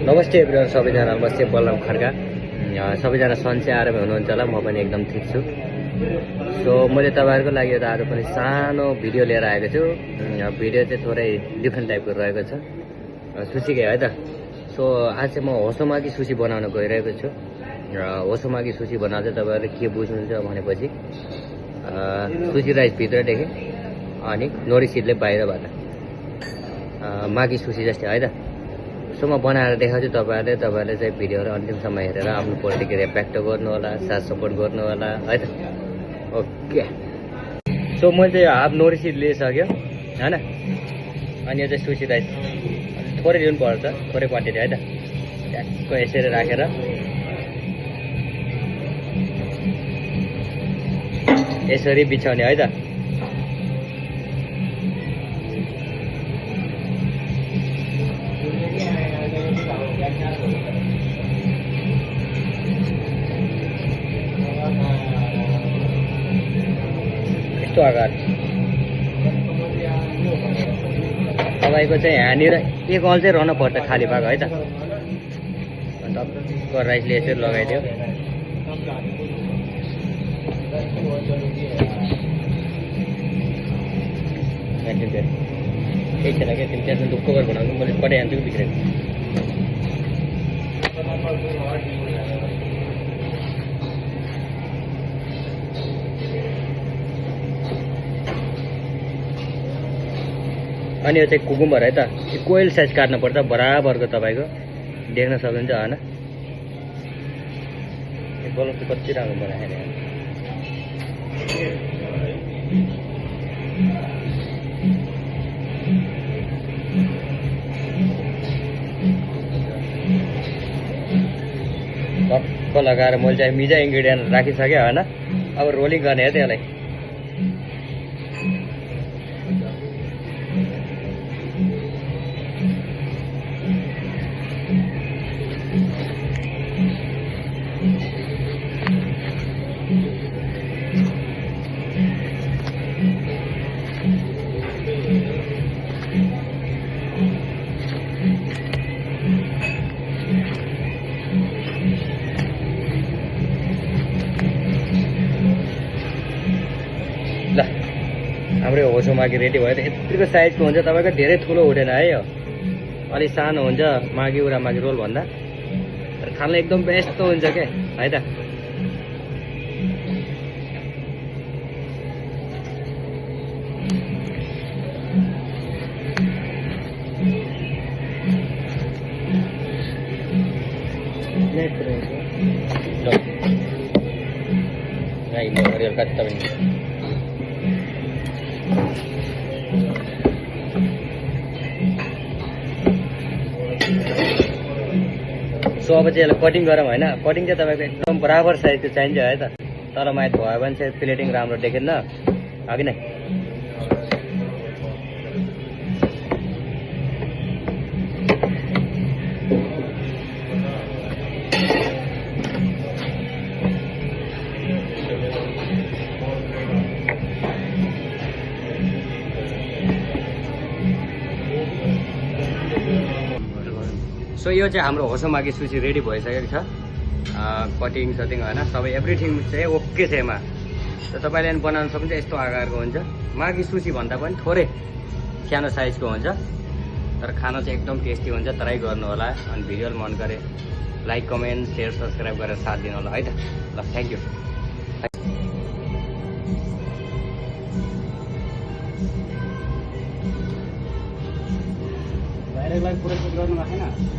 नमस्ते एभ्रिवान सबैजना म चाहिँ बलराम खड्का सबैजना सन्चै आरामै हुनुहुन्छ होला म पनि एकदम ठिक छु। सो मैले तपाईँहरूको लागि आज पनि सानो भिडियो लिएर आएको छु। भिडियो चाहिँ थोरै डिफ्रेन्ट टाइपको रहेको छ, सुसीकै है त। सो आज चाहिँ म होसोमागी सुसी बनाउन गइरहेको छु। होसोमागी सुसी बनाउँदा तपाईँहरूले के बुझ्नुहुन्छ भनेपछि सुसी राइस भित्रदेखि अनि नोरी सिडले बाहिरबाट मागी सुसी जस्तै है त। सो म बनाएर देखाउँछु तपाईँहरूले चाहिँ भिडियोहरू अन्तिमसम्म हेरेर आफ्नो प्रतिक्रिया व्यक्त गर्नु होला, साथ सपोर्ट गर्नु होला है त। ओके, सो मैले चाहिँ हाफ नोरी सिड लिइसक्यो होइन, अनि यो चाहिँ सुसी राइस थोरै लिनुपर्छ, थोरै क्वान्टिटी है त। ट्याक्क यसरी राखेर यसरी बिछाउने है त। यस्तो आकार तपाईँको चाहिँ यहाँनिर एक अल चाहिँ रहनु पर्छ खाली भाग है त। टक्क राइसले यसरी लगाइदियो। केही छैन क्या, तिमी त्यसमा ढुक्क गरेर बनाउनु, मैले कतै हान्छु कि बिग्रेको। अनि यो चाहिँ कुकुम्बर है त, यो कोइल साइज काट्नुपर्छ बराबरको। तपाईँको देख्न सक्नुहुन्छ होइन, यो बलफ चाहिँ कति राम्रो बनाएर टक्क लगाएर मैले चाहिँ मिजा इन्ग्रिडियन्ट राखिसकेँ होइन। अब रोलिङ गर्ने है त्यसलाई। ल हाम्रो होसोमागी रेडी भयो त। यत्तिको साइजको हुन्छ, तपाईँको धेरै ठुलो हुँदैन है, यो अलिक सानो हुन्छ मागी उरा मागी रोल भन्दा। तर खान एकदम बेस्ट हुन्छ क्या है त। कति तपाईँ सो अब चाहिँ यसलाई कटिङ गरौँ होइन। कटिङ चाहिँ तपाईँको एकदम बराबर साइजको चाहिन्छ है त। तर माथि भयो भने चाहिँ प्लेटिङ राम्रो देखेन अघि नै। सो यो चाहिँ हाम्रो होसोमागी सुसी रेडी भइसकेको छ। कटिङ सटिङ होइन, सबै एभ्रिथिङ चाहिँ ओके छ यसमा। र तपाईँले बनाउन सक्नुहुन्छ। यस्तो आकारको हुन्छ, मागी सुसी भन्दा पनि थोरै सानो साइजको हुन्छ, तर खाना चाहिँ एकदम टेस्टी हुन्छ। ट्राई गर्नु होला। अनि भिडियो मन गरे लाइक कमेन्ट सेयर सब्सक्राइब गरेर साथ दिनु होला है त। ल थ्याङ्क यू। बाहिरलाई पुरै गर्नु भएको छैन।